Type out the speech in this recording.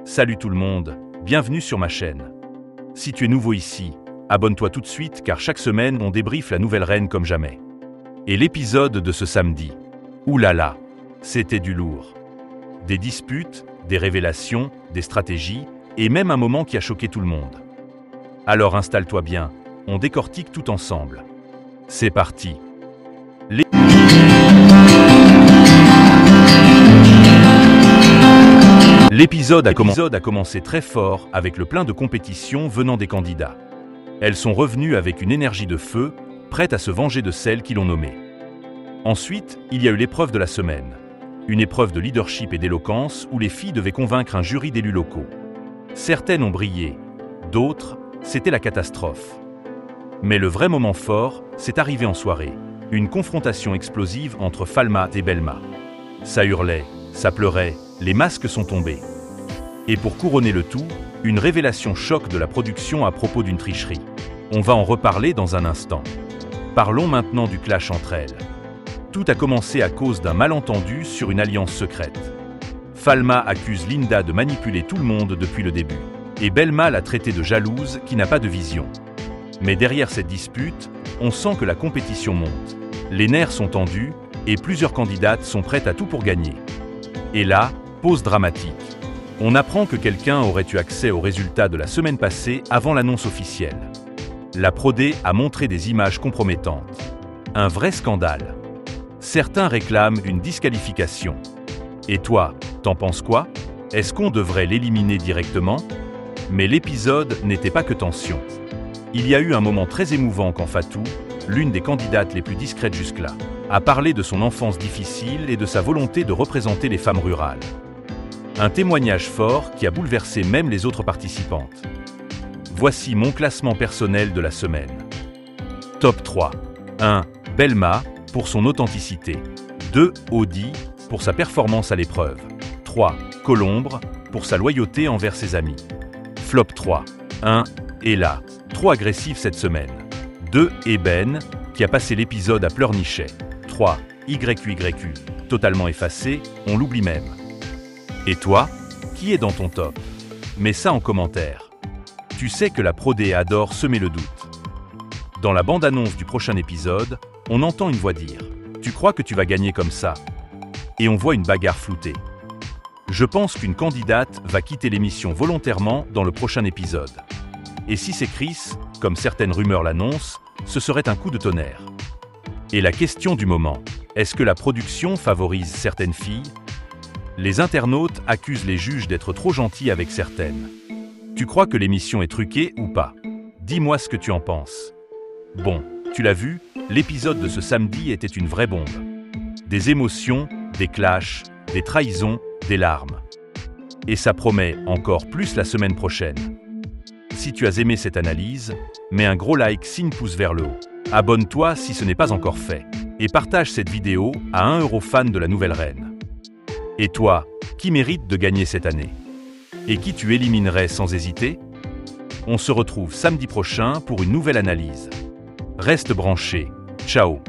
Salut tout le monde, bienvenue sur ma chaîne. Si tu es nouveau ici, abonne-toi tout de suite car chaque semaine on débriefe la nouvelle reine comme jamais. Et l'épisode de ce samedi, oulala, c'était du lourd. Des disputes, des révélations, des stratégies et même un moment qui a choqué tout le monde. Alors installe-toi bien, on décortique tout ensemble. C'est parti. L'épisode a commencé très fort avec le plein de compétition venant des candidats. Elles sont revenues avec une énergie de feu, prêtes à se venger de celles qui l'ont nommée. Ensuite, il y a eu l'épreuve de la semaine. Une épreuve de leadership et d'éloquence où les filles devaient convaincre un jury d'élus locaux. Certaines ont brillé, d'autres, c'était la catastrophe. Mais le vrai moment fort, c'est arrivé en soirée. Une confrontation explosive entre Falma et Belma. Ça hurlait, ça pleurait, les masques sont tombés. Et pour couronner le tout, une révélation choc de la production à propos d'une tricherie. On va en reparler dans un instant. Parlons maintenant du clash entre elles. Tout a commencé à cause d'un malentendu sur une alliance secrète. Falma accuse Linda de manipuler tout le monde depuis le début. Et Belma l'a traitée de jalouse qui n'a pas de vision. Mais derrière cette dispute, on sent que la compétition monte. Les nerfs sont tendus et plusieurs candidates sont prêtes à tout pour gagner. Et là, pause dramatique. On apprend que quelqu'un aurait eu accès aux résultats de la semaine passée avant l'annonce officielle. La Prodé a montré des images compromettantes. Un vrai scandale. Certains réclament une disqualification. Et toi, t'en penses quoi? Est-ce qu'on devrait l'éliminer directement? Mais l'épisode n'était pas que tension. Il y a eu un moment très émouvant quand Fatou, l'une des candidates les plus discrètes jusque-là, a parlé de son enfance difficile et de sa volonté de représenter les femmes rurales. Un témoignage fort qui a bouleversé même les autres participantes. Voici mon classement personnel de la semaine. Top 3. 1. Belma, pour son authenticité. 2. Audi, pour sa performance à l'épreuve. 3. Colombre, pour sa loyauté envers ses amis. Flop 3. 1. Ella, trop agressif cette semaine. 2. Eben, qui a passé l'épisode à pleurnichet. 3. YQYQ, totalement effacé, on l'oublie même. Et toi, qui est dans ton top? Mets ça en commentaire. Tu sais que la Prodé adore semer le doute. Dans la bande-annonce du prochain épisode, on entend une voix dire « Tu crois que tu vas gagner comme ça ?» Et on voit une bagarre floutée. Je pense qu'une candidate va quitter l'émission volontairement dans le prochain épisode. Et si c'est Chris, comme certaines rumeurs l'annoncent, ce serait un coup de tonnerre. Et la question du moment, est-ce que la production favorise certaines filles? Les internautes accusent les juges d'être trop gentils avec certaines. Tu crois que l'émission est truquée ou pas? Dis-moi ce que tu en penses. Bon, tu l'as vu, l'épisode de ce samedi était une vraie bombe. Des émotions, des clashs, des trahisons, des larmes. Et ça promet encore plus la semaine prochaine. Si tu as aimé cette analyse, mets un gros like signe pouce vers le haut. Abonne-toi si ce n'est pas encore fait. Et partage cette vidéo à 1 euro fan de la nouvelle reine. Et toi, qui mérite de gagner cette année? Et qui tu éliminerais sans hésiter? On se retrouve samedi prochain pour une nouvelle analyse. Reste branché. Ciao.